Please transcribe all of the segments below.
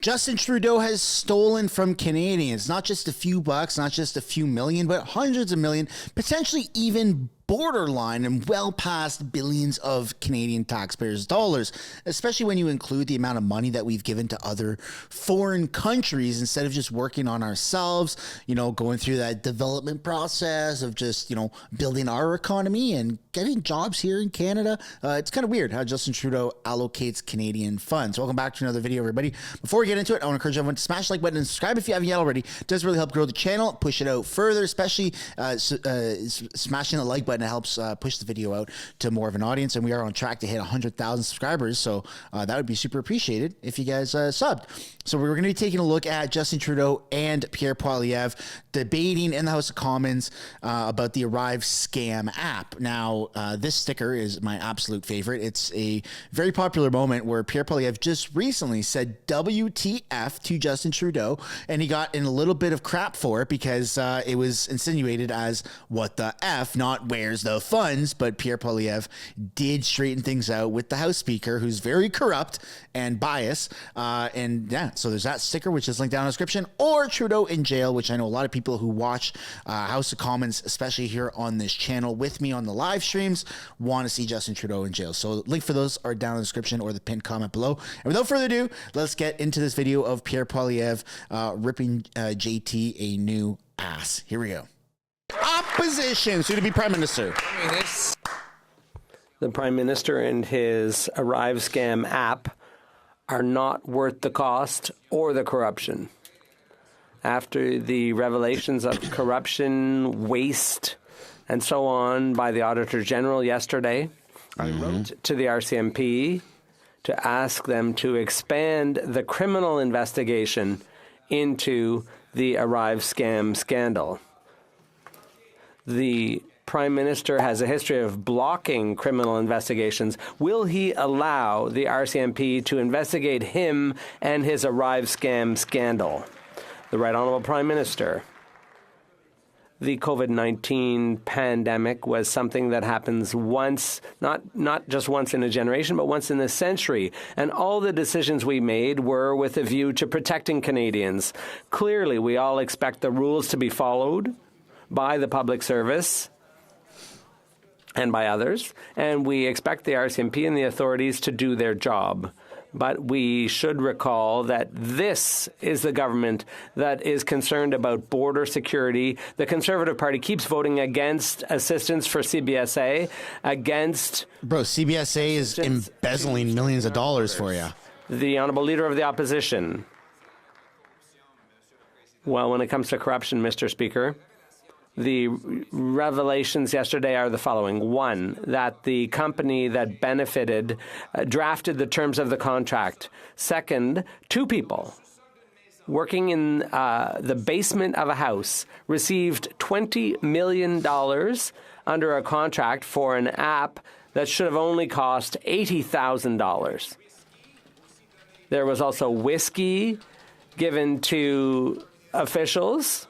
Justin Trudeau has stolen from Canadians, not just a few bucks, not just a few million, but hundreds of million, potentially even borderline and well past billions of Canadian taxpayers' dollars, especially when you include the amount of money that we've given to other foreign countries instead of just working on ourselves, going through that development process of just, building our economy and getting jobs here in Canada. It's kind of weird how Justin Trudeau allocates Canadian funds. Welcome back to another video, everybody. Before we get into it, I want to encourage everyone to smash the like button and subscribe if you haven't yet already. It does really help grow the channel, push it out further, especially smashing the like button. It helps push the video out to more of an audience, and we are on track to hit 100,000 subscribers, so that would be super appreciated if you guys subbed. So we're going to be taking a look at Justin Trudeau and Pierre Poilievre debating in the House of Commons about the Arrive scam app. Now, this sticker is my absolute favorite. It's a very popular moment where Pierre Poilievre just recently said WTF to Justin Trudeau, and he got in a little bit of crap for it because it was insinuated as what the F, not where's the funds, but Pierre Poilievre did straighten things out with the House Speaker, who's very corrupt and biased. And yeah, so there's that sticker, which is linked down in the description, or Trudeau in jail, which I know a lot of people who watch House of Commons, especially here on this channel with me on the live streams, want to see Justin Trudeau in jail. So link for those are down in the description or the pinned comment below. And without further ado, let's get into this video of Pierre Poilievre ripping JT a new ass. Here we go. Opposition, soon to be Prime Minister. The Prime Minister and his Arrive scam app are not worth the cost or the corruption. After the revelations of corruption, waste, and so on by the Auditor General yesterday, I wrote to the RCMP to ask them to expand the criminal investigation into the Arrive scam scandal. The Prime Minister has a history of blocking criminal investigations. Will he allow the RCMP to investigate him and his Arrive scam scandal? The Right Honourable Prime Minister. The COVID-19 pandemic was something that happens once, not just once in a generation, but once in a century. And all the decisions we made were with a view to protecting Canadians. Clearly, we all expect the rules to be followed by the public service and by others, and we expect the RCMP and the authorities to do their job. But we should recall that this is the government that is concerned about border security. The Conservative Party keeps voting against assistance for CBSA, against... Bro, CBSA is embezzling millions of dollars for you. The Honourable Leader of the Opposition. Well, when it comes to corruption, Mr. Speaker, the revelations yesterday are the following. One, that the company that benefited drafted the terms of the contract. Second, two people working in the basement of a house received $20 million under a contract for an app that should have only cost $80,000. There was also whiskey given to officials.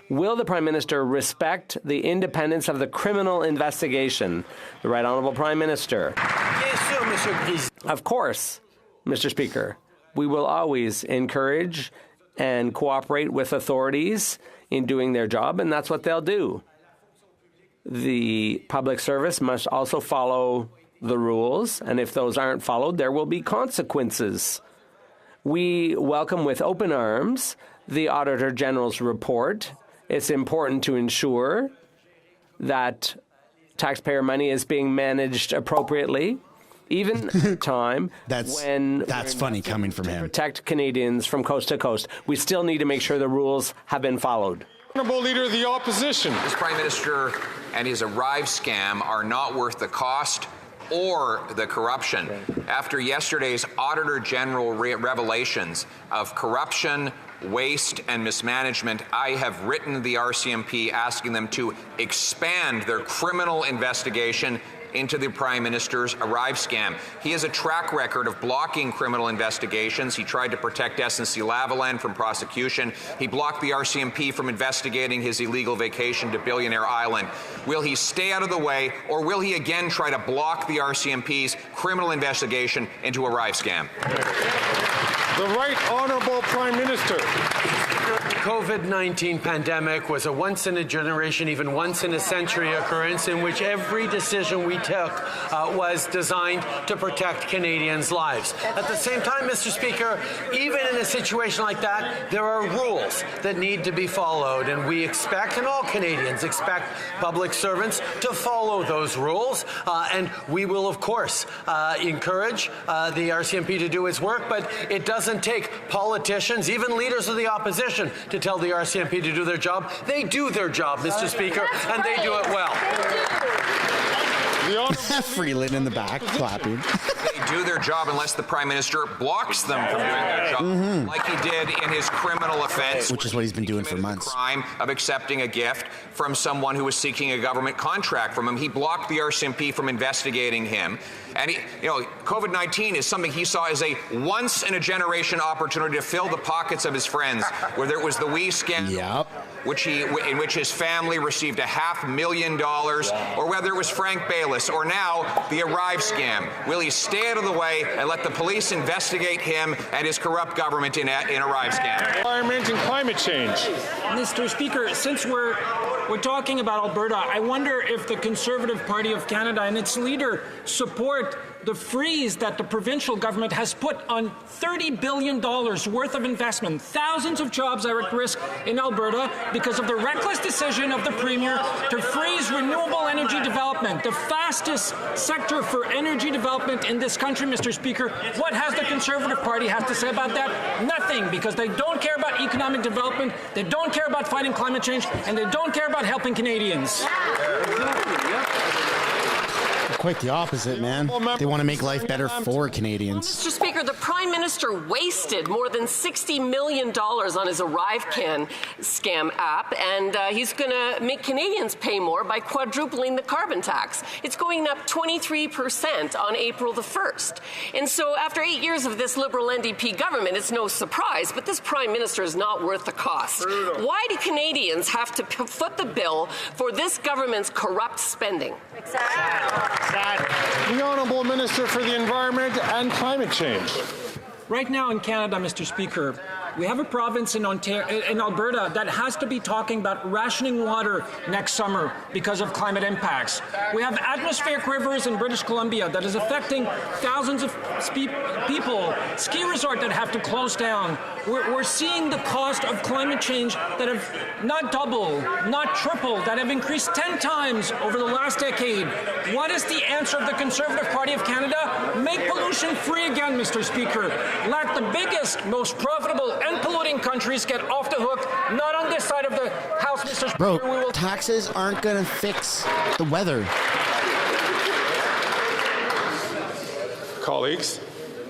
Will the Prime Minister respect the independence of the criminal investigation? The Right Honourable Prime Minister. Of course, Mr. Speaker. We will always encourage and cooperate with authorities in doing their job, and that's what they'll do. The public service must also follow the rules, and if those aren't followed, there will be consequences. We welcome with open arms the Auditor General's report. It's important to ensure that taxpayer money is being managed appropriately, even at a time when that's funny coming from him. Protect Canadians from coast to coast. We still need to make sure the rules have been followed. Honourable Leader of the Opposition. This Prime Minister and his Arrive scam are not worth the cost or the corruption. After yesterday's Auditor General revelations of corruption, waste and mismanagement, I have written the RCMP asking them to expand their criminal investigation into the Prime Minister's Arrive scam. He has a track record of blocking criminal investigations. He tried to protect SNC-Lavalin from prosecution. He blocked the RCMP from investigating his illegal vacation to Billionaire Island. Will he stay out of the way, or will he again try to block the RCMP's criminal investigation into Arrive scam? The Right Honourable Prime Minister. COVID-19 pandemic was a once-in-a-generation, even once-in-a-century occurrence in which every decision we took was designed to protect Canadians' lives. At the same time, Mr. Speaker, even in a situation like that, there are rules that need to be followed, and we expect, and all Canadians expect, public servants to follow those rules, and we will, of course, encourage the RCMP to do its work, but it doesn't take politicians, even leaders of the opposition, to tell the RCMP to do their job. They do their job, Mr. Speaker, and they do it well. Freeland in the back clapping. They do their job unless the Prime Minister blocks them from doing their job, like he did in his criminal offense, which is what he's been doing for months. The crime of accepting a gift from someone who was seeking a government contract from him. He blocked the RCMP from investigating him. And COVID-19 is something he saw as a once-in-a-generation opportunity to fill the pockets of his friends, whether it was the Wee scandal, in which his family received $500,000, or whether it was Frank Bayliss, or now the Arrive scam. Will he stay out of the way and let the police investigate him and his corrupt government in Arrive scam? Environment and climate change. Mr. Speaker, since we're talking about Alberta, I wonder if the Conservative Party of Canada and its leader support the freeze that the provincial government has put on $30 billion worth of investment. Thousands of jobs are at risk in Alberta because of the reckless decision of the Premier to freeze renewable energy development, the fastest sector for energy development in this country, Mr. Speaker. What has the Conservative Party have to say about that? Nothing, because they don't care about economic development, they don't care about fighting climate change, and they don't care about helping Canadians. Quite the opposite, man. They want to make life better for Canadians. Mr. Speaker, the Prime Minister wasted more than $60 million on his Arrive scam app, and he's going to make Canadians pay more by quadrupling the carbon tax. It's going up 23% on April the 1st. And so after 8 years of this Liberal NDP government, it's no surprise, but this Prime Minister is not worth the cost. Why do Canadians have to foot the bill for this government's corrupt spending? The Honourable Minister for the Environment and Climate Change. Right now in Canada, Mr. Speaker, we have a province in Alberta that has to be talking about rationing water next summer because of climate impacts. We have atmospheric rivers in British Columbia that is affecting thousands of people, ski resort that have to close down. We're seeing the cost of climate change that have not doubled, not tripled, that have increased 10 times over the last decade. What is the answer of the Conservative Party of Canada? Make pollution free again, Mr. Speaker. Let the biggest, most profitable and polluting countries get off the hook, not on this side of the House, Mr. Speaker. Bro, taxes aren't going to fix the weather. Colleagues,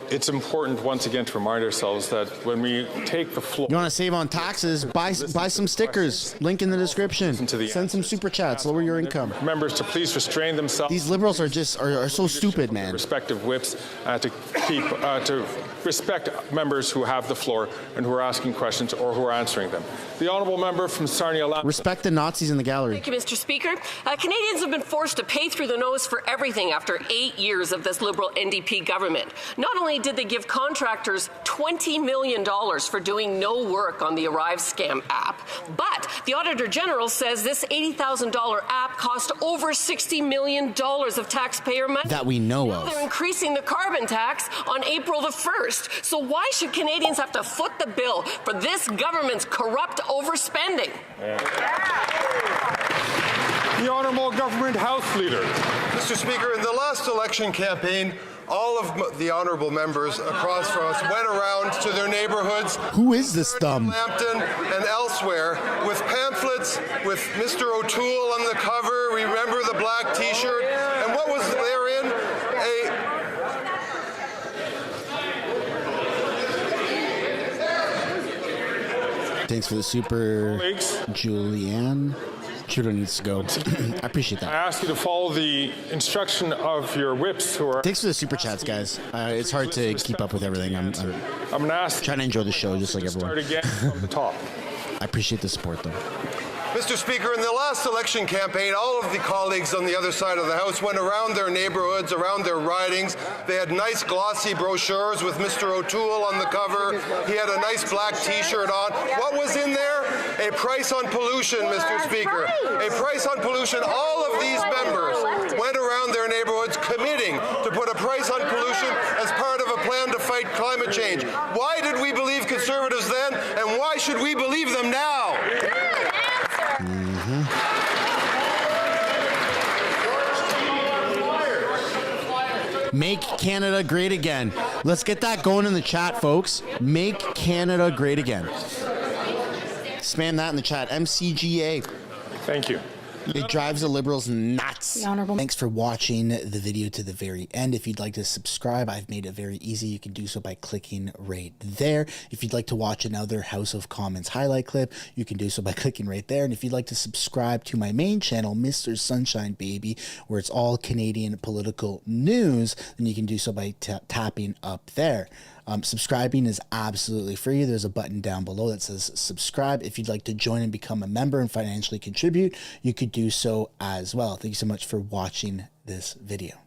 it's important once again to remind ourselves that when we take the floor... You want to save on taxes? Buy some stickers. Link in the description. Send some super chats. Lower your income. Members to please restrain themselves. These liberals are just are so stupid, man. Respective whips to respect members who have the floor and who are asking questions or who are answering them. The Honourable Member from Sarnia. Respect the Nazis in the gallery. Thank you, Mr. Speaker. Canadians have been forced to pay through the nose for everything after 8 years of this Liberal NDP government. Not only did they give contractors $20 million for doing no work on the Arrive scam app, but the Auditor General says this $80,000 app cost over $60 million of taxpayer money. That we know now of. They're increasing the carbon tax on April the 1st. So why should Canadians have to foot the bill for this government's corrupt overspending? The Honourable Government House Leader. Mr. Speaker, in the last election campaign, all of the honourable members across from us went around to their neighbourhoods. Who is this thumb? Lambton and elsewhere with pamphlets with Mr. O'Toole on the cover. Remember the black T-shirt? And what was therein? Thanks for the super, Julianne. Trudeau needs to go. I appreciate that. I ask you to follow the instruction of your whips who are... Thanks for the super chats, guys. It's hard to keep up with everything. I'm going to ask... Trying to enjoy the show just like everyone. Start again from the top. I appreciate the support, though. Mr. Speaker, in the last election campaign, all of the colleagues on the other side of the House went around their neighbourhoods, around their ridings. They had nice glossy brochures with Mr. O'Toole on the cover. He had a nice black T-shirt on. What was in there? A price on pollution, Mr. Speaker. A price on pollution. All of these members went around their neighbourhoods committing to put a price on pollution as part of a plan to fight climate change. Why did we believe Conservatives then, and why should we believe them now? Make Canada great again. Let's get that going in the chat, folks. Make Canada great again. Spam that in the chat. MCGA. Thank you. It drives the Liberals nuts. The Honourable. Thanks for watching the video to the very end. If you'd like to subscribe, I've made it very easy. You can do so by clicking right there. If you'd like to watch another House of Commons highlight clip, you can do so by clicking right there. And if you'd like to subscribe to my main channel, Mistersunshinebaby, where it's all Canadian political news, then you can do so by tapping up there. Subscribing is absolutely free. There's a button down below that says subscribe. If you'd like to join and become a member and financially contribute, you could do so as well. Thank you so much for watching this video.